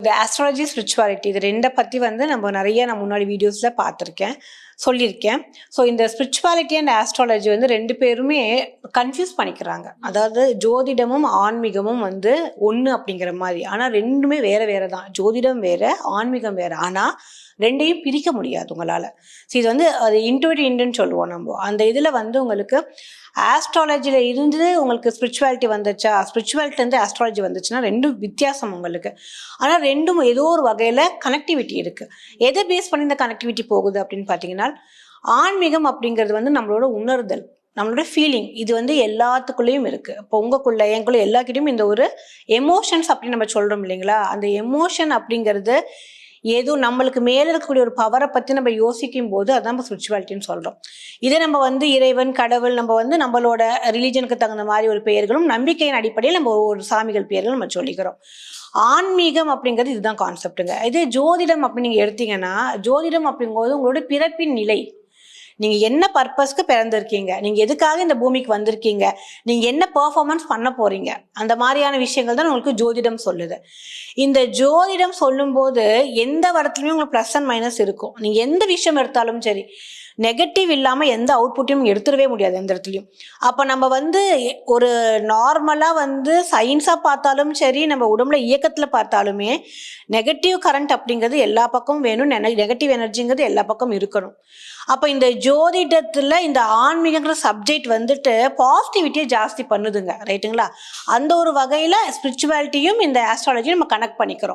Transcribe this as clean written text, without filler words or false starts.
இந்த astrology spirituality இது ரெண்டை பற்றி வந்து நான் முன்னாடி வீடியோஸில் பார்த்துருக்கேன், சொல்லியிருக்கேன். ஸோ இந்த ஸ்பிரிச்சுவாலிட்டி அண்ட் ஆஸ்ட்ராலஜி வந்து ரெண்டு பேருமே கன்ஃபியூஸ் பண்ணிக்கிறாங்க. அதாவது ஜோதிடமும் ஆன்மீகமும் வந்து ஒன்று அப்படிங்கிற மாதிரி. ஆனால் ரெண்டுமே வேறு வேறு தான். ஜோதிடம் வேறு, ஆன்மீகம் வேறு. ஆனால் ரெண்டையும் பிரிக்க முடியாது உங்களால். ஸோ இது வந்து அது இன்டுன்னு சொல்லுவோம் நம்ம. அந்த இதில் வந்து உங்களுக்கு ஆஸ்ட்ராலஜியில் இருந்து உங்களுக்கு ஸ்பிரிச்சுவாலிட்டி வந்துச்சா, ஸ்பிரிச்சுவாலிட்டிலேருந்து ஆஸ்ட்ராலஜி வந்துச்சுன்னா ரெண்டும் வித்தியாசம் உங்களுக்கு. ஆனால் ரெண்டும் ஏதோ ஒரு வகையில் கனெக்டிவிட்டி இருக்குது. எதை பேஸ் பண்ணி இந்த கனெக்டிவிட்டி போகுது அப்படின்னு பார்த்தீங்கன்னா, ஆன்மீகம் அப்படிங்கிறது வந்து நம்மளோட உணர்தல், நம்மளோட ஃபீலிங். இது வந்து எல்லாத்துக்குள்ளேயும் இருக்குது. இப்போ உங்களுக்குள்ள எங்களுக்குள்ள எல்லாக்கிட்டையும் இந்த ஒரு எமோஷன்ஸ் அப்படின்னு நம்ம சொல்கிறோம் இல்லைங்களா, அந்த எமோஷன் அப்படிங்கிறது ஏதோ நம்மளுக்கு மேலே இருக்கக்கூடிய ஒரு பவரை பற்றி நம்ம யோசிக்கும் போது அதான் நம்ம ஸ்பிரிச்சுவாலிட்டின்னு சொல்கிறோம். இதே நம்ம வந்து இறைவன், கடவுள், நம்ம வந்து நம்மளோட ரிலீஜனுக்கு தகுந்த மாதிரி ஒரு பெயர்களும் நம்பிக்கையின் அடிப்படையில் நம்ம ஒரு சாமிகள் பெயர்கள் நம்ம சொல்லிக்கிறோம். ஆன்மீகம் அப்படிங்கிறது இதுதான் கான்செப்டுங்க. இதே ஜோதிடம் அப்படின்னு நீங்கள் எடுத்தீங்கன்னா, ஜோதிடம் அப்படிங்கும்போது உங்களோட பிறப்பின் நிலை, நீங்கள் என்ன பர்பஸ்க்கு பிறந்திருக்கீங்க, நீங்கள் எதுக்காக இந்த பூமிக்கு வந்திருக்கீங்க, நீங்கள் என்ன பெர்ஃபார்மன்ஸ் பண்ண போகிறீங்க, அந்த மாதிரியான விஷயங்கள் தான் உங்களுக்கு ஜோதிடம் சொல்லுது. இந்த ஜோதிடம் சொல்லும்போது எந்த இடத்துலையுமே உங்களுக்கு ப்ளஸ் அண்ட் மைனஸ் இருக்கும். நீங்கள் எந்த விஷயம் எடுத்தாலும் சரி, நெகட்டிவ் இல்லாமல் எந்த அவுட்புட்டையும் எடுத்துடவே முடியாது எந்த இடத்துலையும். அப்போ நம்ம வந்து ஒரு நார்மலாக வந்து சயின்ஸாக பார்த்தாலும் சரி, நம்ம உடம்புல இயக்கத்தில் பார்த்தாலுமே நெகட்டிவ் கரண்ட் அப்படிங்கிறது எல்லா பக்கமும் வேணும், நெகட்டிவ் எனர்ஜிங்கிறது எல்லா பக்கம் இருக்கணும். அப்போ இந்த ஜோதிடத்தில் இந்த ஆன்மீகங்கிற சப்ஜெக்ட் வந்துட்டு பாசிட்டிவிட்டியை ஜாஸ்தி பண்ணுதுங்க, ரைட்டுங்களா? அந்த ஒரு வகையில் ஸ்பிரிச்சுவாலிட்டியும் இந்த ஆஸ்ட்ராலஜியும் நம்ம கனெக்ட் பண்ணிக்கிறோம்.